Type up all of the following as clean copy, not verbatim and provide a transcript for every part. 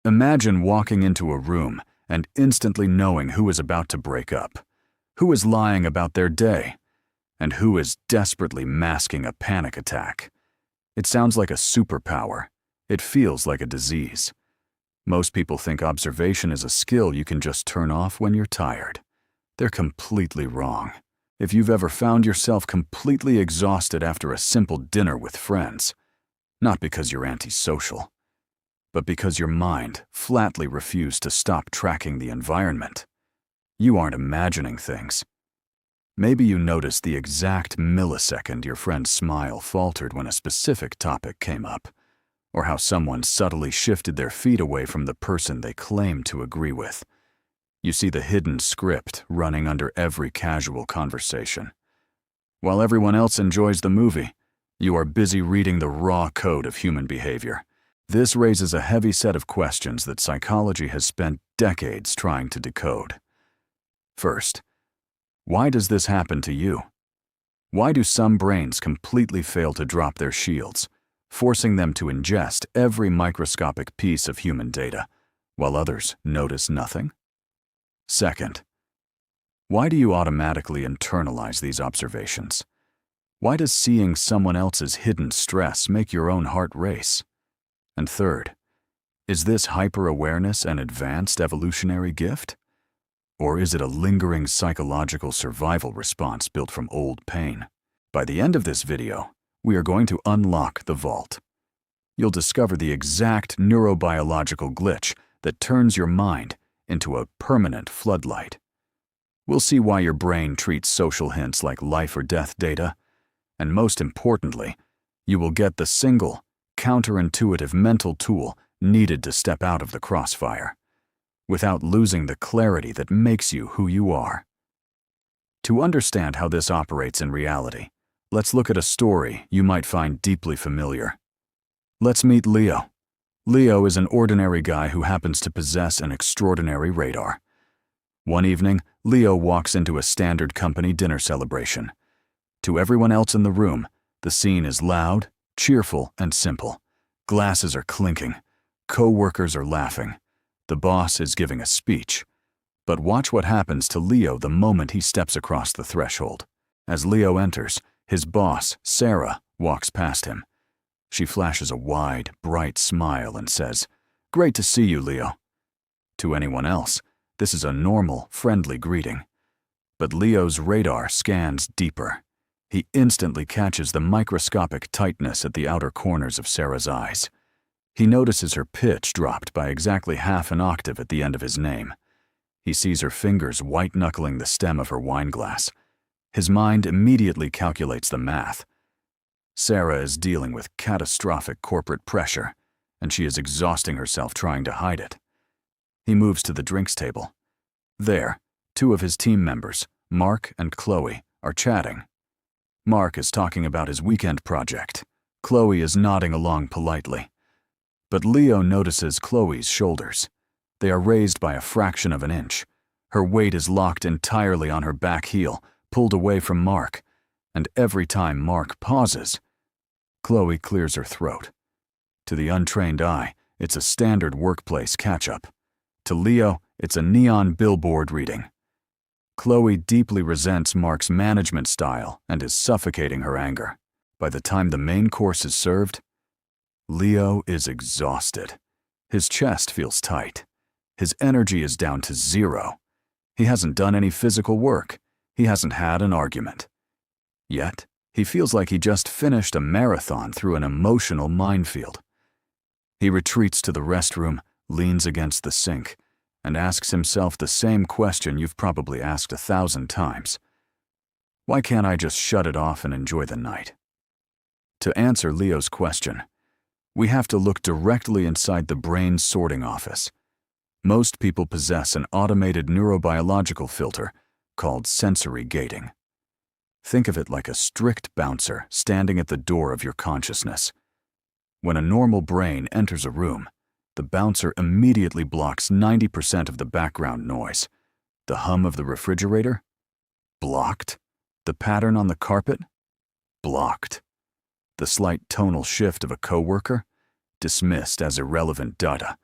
Imagine walking into a room and instantly knowing who is about to break up, who is lying about their day, and who is desperately masking a panic attack. It sounds like a superpower. It feels like a disease. Most people think observation is a skill you can just turn off when you're tired. They're completely wrong. If you've ever found yourself completely exhausted after a simple dinner with friends, not because you're antisocial, but because your mind flatly refused to stop tracking the environment, you aren't imagining things. Maybe you noticed the exact millisecond your friend's smile faltered when a specific topic came up, or how someone subtly shifted their feet away from the person they claimed to agree with. You see the hidden script running under every casual conversation. While everyone else enjoys the movie, you are busy reading the raw code of human behavior. This raises a heavy set of questions that psychology has spent decades trying to decode. First, why does this happen to you? Why do some brains completely fail to drop their shields, forcing them to ingest every microscopic piece of human data, while others notice nothing? Second, why do you automatically internalize these observations? Why does seeing someone else's hidden stress make your own heart race? And third, is this hyper-awareness an advanced evolutionary gift? Or is it a lingering psychological survival response built from old pain? By the end of this video, we are going to unlock the vault. You'll discover the exact neurobiological glitch that turns your mind into a permanent floodlight. We'll see why your brain treats social hints like life or death data, and most importantly, you will get the single, counterintuitive mental tool needed to step out of the crossfire, without losing the clarity that makes you who you are. To understand how this operates in reality, let's look at a story you might find deeply familiar. Let's meet Leo. Leo is an ordinary guy who happens to possess an extraordinary radar. One evening, Leo walks into a standard company dinner celebration. To everyone else in the room, the scene is loud, cheerful, and simple. Glasses are clinking. Co-workers are laughing. The boss is giving a speech. But watch what happens to Leo the moment he steps across the threshold. As Leo enters, his boss, Sarah, walks past him. She flashes a wide, bright smile and says, "Great to see you, Leo." To anyone else, this is a normal, friendly greeting. But Leo's radar scans deeper. He instantly catches the microscopic tightness at the outer corners of Sarah's eyes. He notices her pitch dropped by exactly half an octave at the end of his name. He sees her fingers white-knuckling the stem of her wine glass. His mind immediately calculates the math. Sarah is dealing with catastrophic corporate pressure, and she is exhausting herself trying to hide it. He moves to the drinks table. There, two of his team members, Mark and Chloe, are chatting. Mark is talking about his weekend project. Chloe is nodding along politely. But Leo notices Chloe's shoulders. They are raised by a fraction of an inch. Her weight is locked entirely on her back heel, pulled away from Mark, and every time Mark pauses, Chloe clears her throat. To the untrained eye, it's a standard workplace catch-up. To Leo, it's a neon billboard reading. Chloe deeply resents Mark's management style and is suffocating her anger. By the time the main course is served, Leo is exhausted. His chest feels tight. His energy is down to zero. He hasn't done any physical work. He hasn't had an argument. Yet, he feels like he just finished a marathon through an emotional minefield. He retreats to the restroom, leans against the sink, and asks himself the same question you've probably asked 1,000 times. Why can't I just shut it off and enjoy the night? To answer Leo's question, we have to look directly inside the brain's sorting office. Most people possess an automated neurobiological filter called sensory gating. Think of it like a strict bouncer standing at the door of your consciousness. When a normal brain enters a room, the bouncer immediately blocks 90% of the background noise. The hum of the refrigerator? Blocked. The pattern on the carpet? Blocked. The slight tonal shift of a coworker? Dismissed as irrelevant data.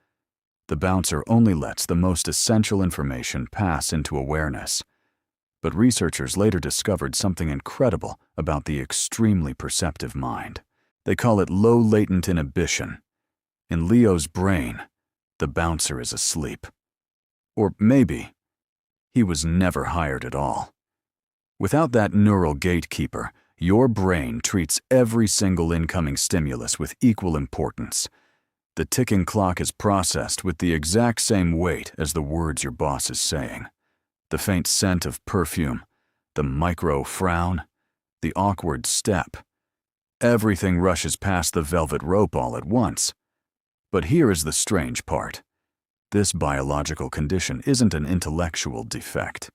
The bouncer only lets the most essential information pass into awareness. But researchers later discovered something incredible about the extremely perceptive mind. They call it low latent inhibition. In Leo's brain, the bouncer is asleep. Or maybe he was never hired at all. Without that neural gatekeeper, your brain treats every single incoming stimulus with equal importance. The ticking clock is processed with the exact same weight as the words your boss is saying. The faint scent of perfume, the micro-frown, the awkward step. Everything rushes past the velvet rope all at once. But here is the strange part. This biological condition isn't an intellectual defect.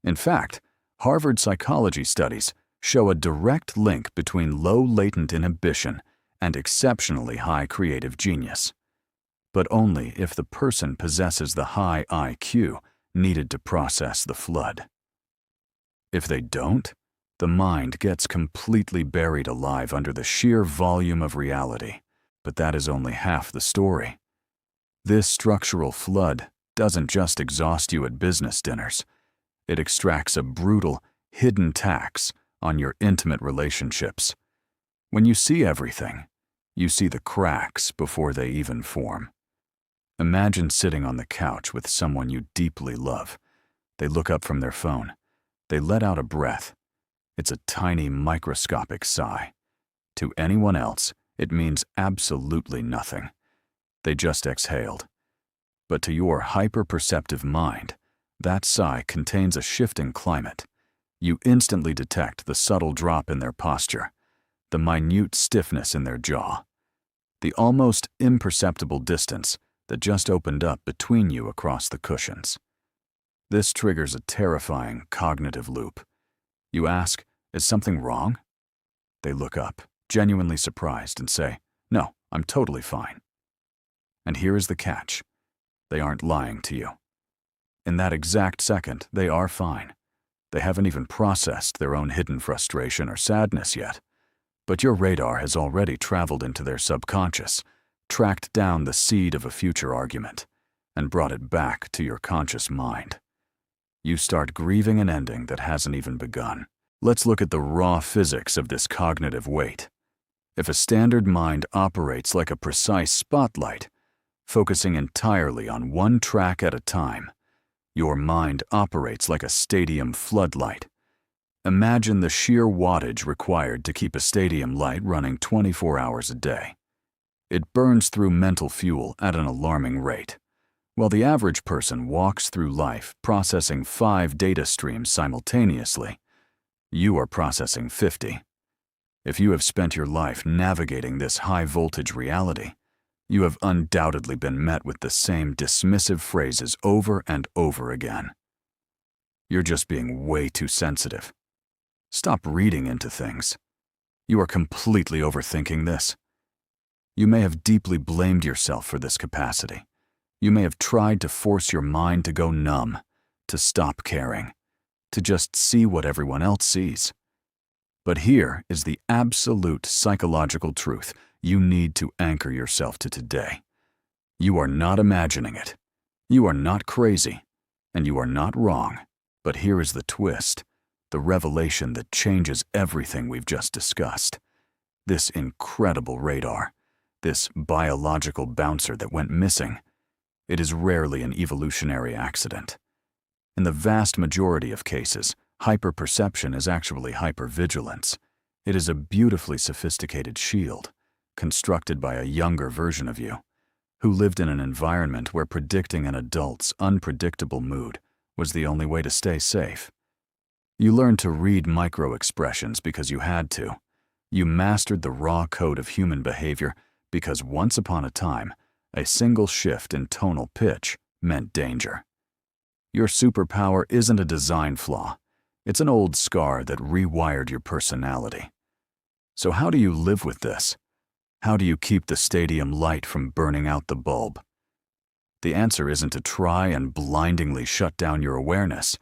In fact, Harvard psychology studies show a direct link between low latent inhibition and exceptionally high creative genius. But only if the person possesses the high IQ needed to process the flood. If they don't, the mind gets completely buried alive under the sheer volume of reality. But that is only half the story. This structural flood doesn't just exhaust you at business dinners. It extracts a brutal, hidden tax on your intimate relationships. When you see everything, you see the cracks before they even form. Imagine sitting on the couch with someone you deeply love. They look up from their phone. They let out a breath. It's a tiny, microscopic sigh. To anyone else, it means absolutely nothing. They just exhaled. But to your hyper-perceptive mind, that sigh contains a shifting climate. You instantly detect the subtle drop in their posture, the minute stiffness in their jaw, the almost imperceptible distance that just opened up between you across the cushions. This triggers a terrifying cognitive loop. You ask, "Is something wrong?" They look up, genuinely surprised, and say, "No, I'm totally fine." And here is the catch. They aren't lying to you. In that exact second, they are fine. They haven't even processed their own hidden frustration or sadness yet. But your radar has already traveled into their subconscious, tracked down the seed of a future argument, and brought it back to your conscious mind. You start grieving an ending that hasn't even begun. Let's look at the raw physics of this cognitive weight. If a standard mind operates like a precise spotlight, focusing entirely on one track at a time, your mind operates like a stadium floodlight. Imagine the sheer wattage required to keep a stadium light running 24 hours a day. It burns through mental fuel at an alarming rate. While the average person walks through life processing 5 data streams simultaneously, you are processing 50. If you have spent your life navigating this high-voltage reality, you have undoubtedly been met with the same dismissive phrases over and over again. You're just being way too sensitive. Stop reading into things. You are completely overthinking this. You may have deeply blamed yourself for this capacity. You may have tried to force your mind to go numb, to stop caring, to just see what everyone else sees. But here is the absolute psychological truth you need to anchor yourself to today. You are not imagining it. You are not crazy, and you are not wrong. But here is the twist, the revelation that changes everything we've just discussed. This incredible radar, this biological bouncer that went missing, it is rarely an evolutionary accident. In the vast majority of cases, hyperperception is actually hypervigilance. It is a beautifully sophisticated shield, constructed by a younger version of you, who lived in an environment where predicting an adult's unpredictable mood was the only way to stay safe. You learned to read micro-expressions because you had to. You mastered the raw code of human behavior because once upon a time, a single shift in tonal pitch meant danger. Your superpower isn't a design flaw. It's an old scar that rewired your personality. So how do you live with this? How do you keep the stadium light from burning out the bulb? The answer isn't to try and blindingly shut down your awareness.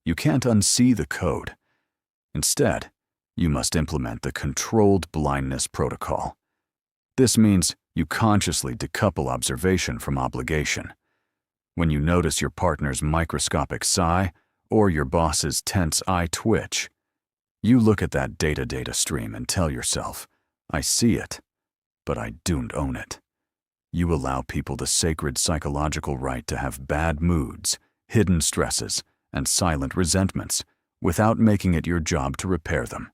You can't unsee the code. Instead, you must implement the controlled blindness protocol. This means you consciously decouple observation from obligation. when you notice your partner's microscopic sigh or your boss's tense eye twitch. You look at that data stream and tell yourself, I see it, but I don't own it. You allow people the sacred psychological right to have bad moods, hidden stresses, and silent resentments without making it your job to repair them.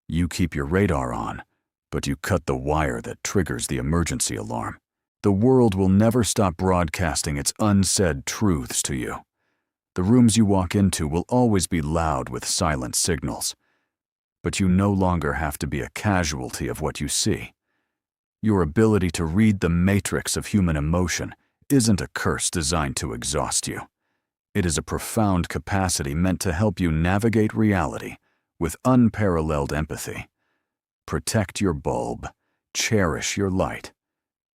You keep your radar on, but you cut the wire that triggers the emergency alarm. The world will never stop broadcasting its unsaid truths to you. The rooms you walk into will always be loud with silent signals, but you no longer have to be a casualty of what you see. Your ability to read the matrix of human emotion isn't a curse designed to exhaust you. It is a profound capacity meant to help you navigate reality with unparalleled empathy. Protect your bulb, cherish your light,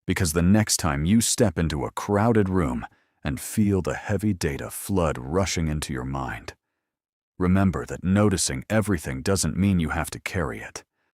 because the next time you step into a crowded room and feel the heavy data flood rushing into your mind, remember that noticing everything doesn't mean you have to carry it.